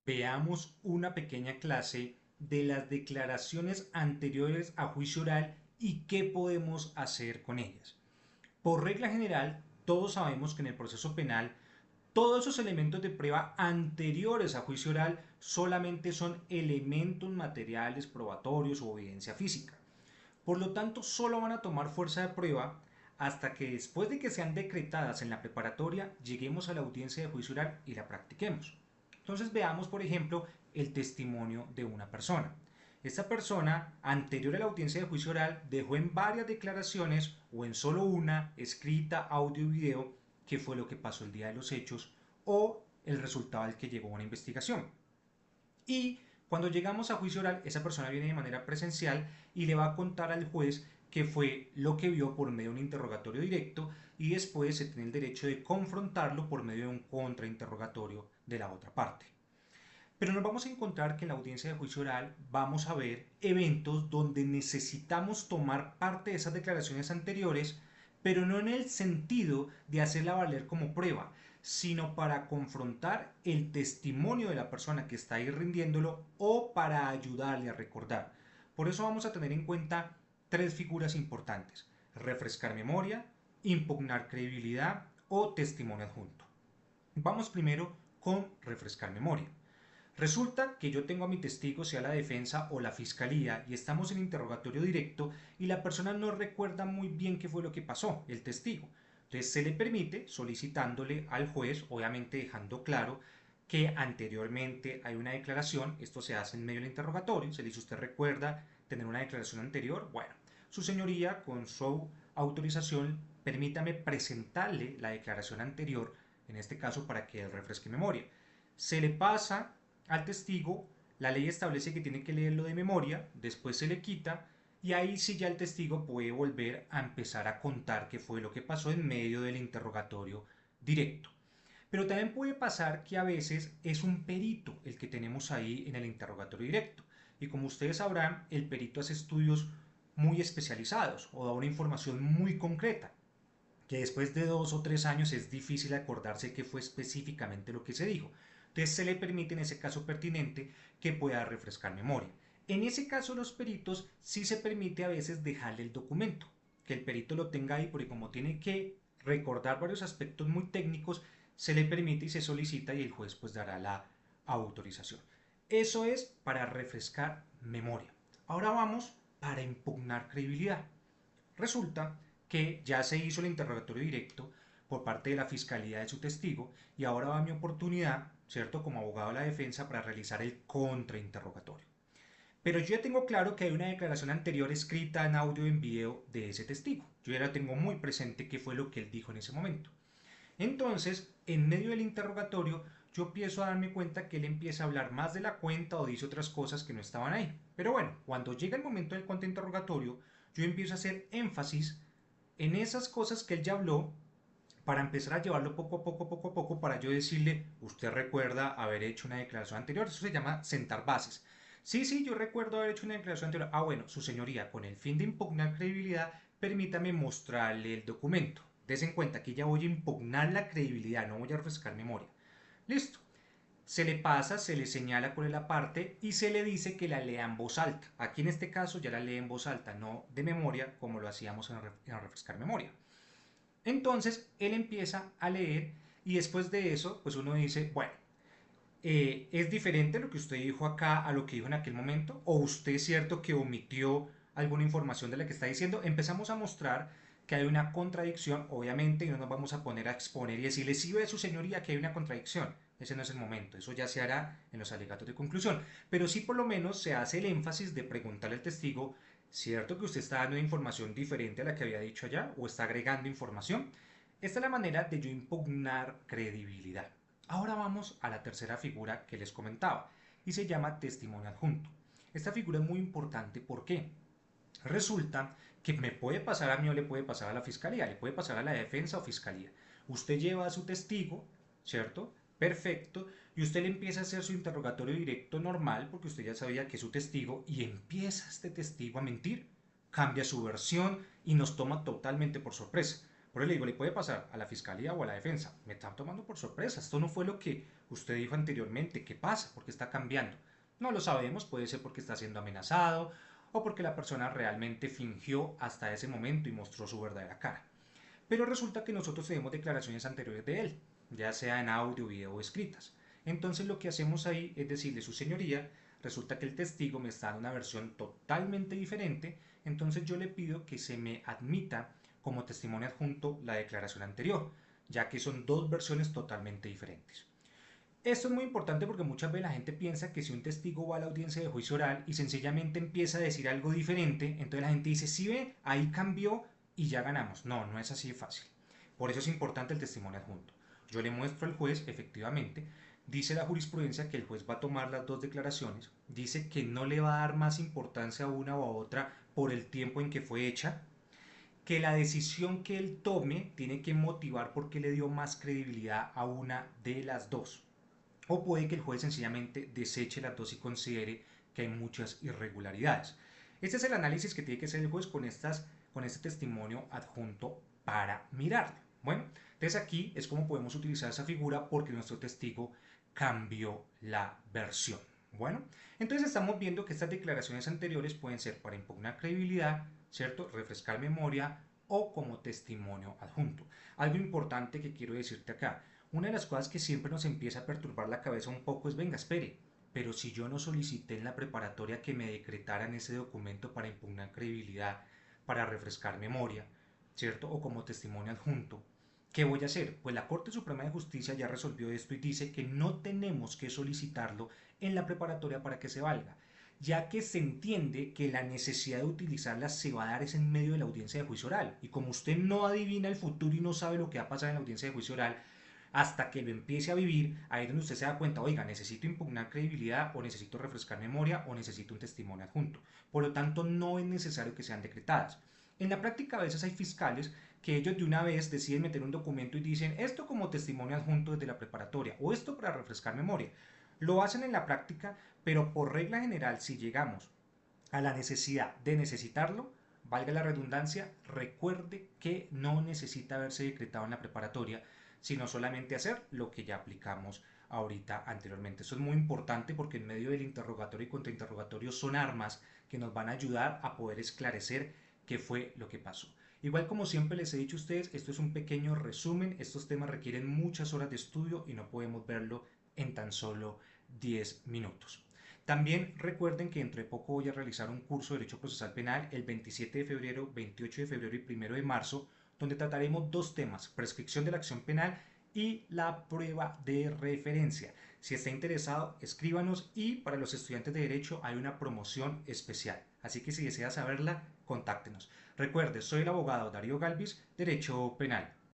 Veamos una pequeña clase de las declaraciones anteriores a juicio oral y qué podemos hacer con ellas. Por regla general, todos sabemos que en el proceso penal todos esos elementos de prueba anteriores a juicio oral solamente son elementos materiales probatorios o evidencia física. Por lo tanto, solo van a tomar fuerza de prueba hasta que después de que sean decretadas en la preparatoria, lleguemos a la audiencia de juicio oral y la practiquemos. Entonces veamos, por ejemplo, el testimonio de una persona. Esta persona, anterior a la audiencia de juicio oral, dejó en varias declaraciones o en solo una, escrita, audio y video, qué fue lo que pasó el día de los hechos o el resultado al que llegó una investigación. Y cuando llegamos a juicio oral, esa persona viene de manera presencial y le va a contar al juez qué fue lo que vio por medio de un interrogatorio directo y después se tiene el derecho de confrontarlo por medio de un contrainterrogatorio de la otra parte. Pero nos vamos a encontrar que en la audiencia de juicio oral vamos a ver eventos donde necesitamos tomar parte de esas declaraciones anteriores, pero no en el sentido de hacerla valer como prueba, sino para confrontar el testimonio de la persona que está ahí rindiéndolo o para ayudarle a recordar. Por eso vamos a tener en cuenta tres figuras importantes: refrescar memoria, impugnar credibilidad o testimonio adjunto. Vamos primero con refrescar memoria. Resulta que yo tengo a mi testigo, sea la defensa o la fiscalía, y estamos en interrogatorio directo y la persona no recuerda muy bien qué fue lo que pasó, el testigo. Entonces se le permite, solicitándole al juez, obviamente dejando claro que anteriormente hay una declaración, esto se hace en medio del interrogatorio, se le dice: ¿usted recuerda tener una declaración anterior? Bueno, su señoría, con su autorización, permítame presentarle la declaración anterior, en este caso para que él refresque memoria. Se le pasa al testigo, la ley establece que tiene que leerlo de memoria, después se le quita y ahí sí ya el testigo puede volver a empezar a contar qué fue lo que pasó en medio del interrogatorio directo. Pero también puede pasar que a veces es un perito el que tenemos ahí en el interrogatorio directo. Y como ustedes sabrán, el perito hace estudios muy especializados o da una información muy concreta, que después de 2 o 3 años es difícil acordarse qué fue específicamente lo que se dijo. Entonces se le permite en ese caso pertinente que pueda refrescar memoria. En ese caso los peritos sí se permite a veces dejarle el documento, que el perito lo tenga ahí porque como tiene que recordar varios aspectos muy técnicos, se le permite y se solicita y el juez pues dará la autorización. Eso es para refrescar memoria. Ahora vamos para impugnar credibilidad. Resulta que ya se hizo el interrogatorio directo por parte de la fiscalía de su testigo y ahora va mi oportunidad, ¿cierto?, como abogado de la defensa para realizar el contrainterrogatorio. Pero yo ya tengo claro que hay una declaración anterior escrita en audio y en video de ese testigo. Yo ya la tengo muy presente qué fue lo que él dijo en ese momento. Entonces, en medio del interrogatorio, yo empiezo a darme cuenta que él empieza a hablar más de la cuenta o dice otras cosas que no estaban ahí. Pero bueno, cuando llega el momento del contrainterrogatorio, yo empiezo a hacer énfasis en esas cosas que él ya habló para empezar a llevarlo poco a poco, para yo decirle: usted recuerda haber hecho una declaración anterior. Eso se llama sentar bases. Sí, sí, yo recuerdo haber hecho una declaración anterior. Ah, bueno, su señoría, con el fin de impugnar credibilidad, permítame mostrarle el documento. Des en cuenta que ya voy a impugnar la credibilidad, no voy a refrescar memoria. Listo. Se le pasa, se le señala cuál es la parte y se le dice que la lea en voz alta. Aquí en este caso ya la lee en voz alta, no de memoria como lo hacíamos en refrescar memoria. Entonces él empieza a leer y después de eso, pues uno dice: bueno, ¿es diferente lo que usted dijo acá a lo que dijo en aquel momento? ¿O usted es cierto que omitió alguna información de la que está diciendo? Empezamos a mostrar que hay una contradicción, obviamente, y no nos vamos a poner a exponer y decirle: sí ve su señoría que hay una contradicción. Ese no es el momento, eso ya se hará en los alegatos de conclusión. Pero sí por lo menos se hace el énfasis de preguntarle al testigo: ¿cierto que usted está dando información diferente a la que había dicho allá o está agregando información? Esta es la manera de yo impugnar credibilidad. Ahora vamos a la tercera figura que les comentaba y se llama testimonio adjunto. Esta figura es muy importante. ¿Por qué? Resulta que me puede pasar a mí o le puede pasar a la fiscalía, le puede pasar a la defensa o fiscalía. Usted lleva a su testigo, ¿cierto? Perfecto. Y usted le empieza a hacer su interrogatorio directo normal porque usted ya sabía que es su testigo y empieza este testigo a mentir. Cambia su versión y nos toma totalmente por sorpresa. Por eso le digo, le puede pasar a la fiscalía o a la defensa. Me están tomando por sorpresa. Esto no fue lo que usted dijo anteriormente. ¿Qué pasa? ¿Por qué está cambiando? No lo sabemos. Puede ser porque está siendo amenazado o porque la persona realmente fingió hasta ese momento y mostró su verdadera cara. Pero resulta que nosotros tenemos declaraciones anteriores de él, ya sea en audio, video o escritas. Entonces lo que hacemos ahí es decirle, su señoría, resulta que el testigo me está dando una versión totalmente diferente, entonces yo le pido que se me admita como testimonio adjunto la declaración anterior, ya que son dos versiones totalmente diferentes. Esto es muy importante porque muchas veces la gente piensa que si un testigo va a la audiencia de juicio oral y sencillamente empieza a decir algo diferente, entonces la gente dice, sí ve, ahí cambió y ya ganamos. No, no es así de fácil. Por eso es importante el testimonio adjunto. Yo le muestro al juez, efectivamente, dice la jurisprudencia que el juez va a tomar las dos declaraciones, dice que no le va a dar más importancia a una o a otra por el tiempo en que fue hecha, que la decisión que él tome tiene que motivar porque le dio más credibilidad a una de las dos. O puede que el juez sencillamente deseche las dos y considere que hay muchas irregularidades. Este es el análisis que tiene que hacer el juez con este testimonio adjunto para mirarlo. Bueno, entonces aquí es como podemos utilizar esa figura porque nuestro testigo cambió la versión. Bueno, entonces estamos viendo que estas declaraciones anteriores pueden ser para impugnar credibilidad, ¿cierto? Refrescar memoria o como testimonio adjunto. Algo importante que quiero decirte acá. Una de las cosas que siempre nos empieza a perturbar la cabeza un poco es, venga, espere, pero si yo no solicité en la preparatoria que me decretaran ese documento para impugnar credibilidad, para refrescar memoria, ¿cierto? O como testimonio adjunto, ¿qué voy a hacer? Pues la Corte Suprema de Justicia ya resolvió esto y dice que no tenemos que solicitarlo en la preparatoria para que se valga, ya que se entiende que la necesidad de utilizarla se va a dar es en medio de la audiencia de juicio oral. Y como usted no adivina el futuro y no sabe lo que va a pasar en la audiencia de juicio oral, hasta que lo empiece a vivir, ahí es donde usted se da cuenta, oiga, necesito impugnar credibilidad o necesito refrescar memoria o necesito un testimonio adjunto. Por lo tanto, no es necesario que sean decretadas. En la práctica a veces hay fiscales que ellos de una vez deciden meter un documento y dicen esto como testimonio adjunto desde la preparatoria o esto para refrescar memoria. Lo hacen en la práctica, pero por regla general, si llegamos a la necesidad de necesitarlo, valga la redundancia, recuerde que no necesita haberse decretado en la preparatoria, sino solamente hacer lo que ya aplicamos ahorita anteriormente. Eso es muy importante porque en medio del interrogatorio y contrainterrogatorio son armas que nos van a ayudar a poder esclarecer qué fue lo que pasó. Igual como siempre les he dicho a ustedes, esto es un pequeño resumen, estos temas requieren muchas horas de estudio y no podemos verlo en tan solo 10 minutos. También recuerden que dentro de poco voy a realizar un curso de Derecho Procesal Penal el 27 de febrero, 28 de febrero y 1 de marzo, donde trataremos dos temas, prescripción de la acción penal y la prueba de referencia. Si está interesado, escríbanos y para los estudiantes de Derecho hay una promoción especial. Así que si desea saberla, contáctenos. Recuerde, soy el abogado Darío Galvis, Derecho Penal.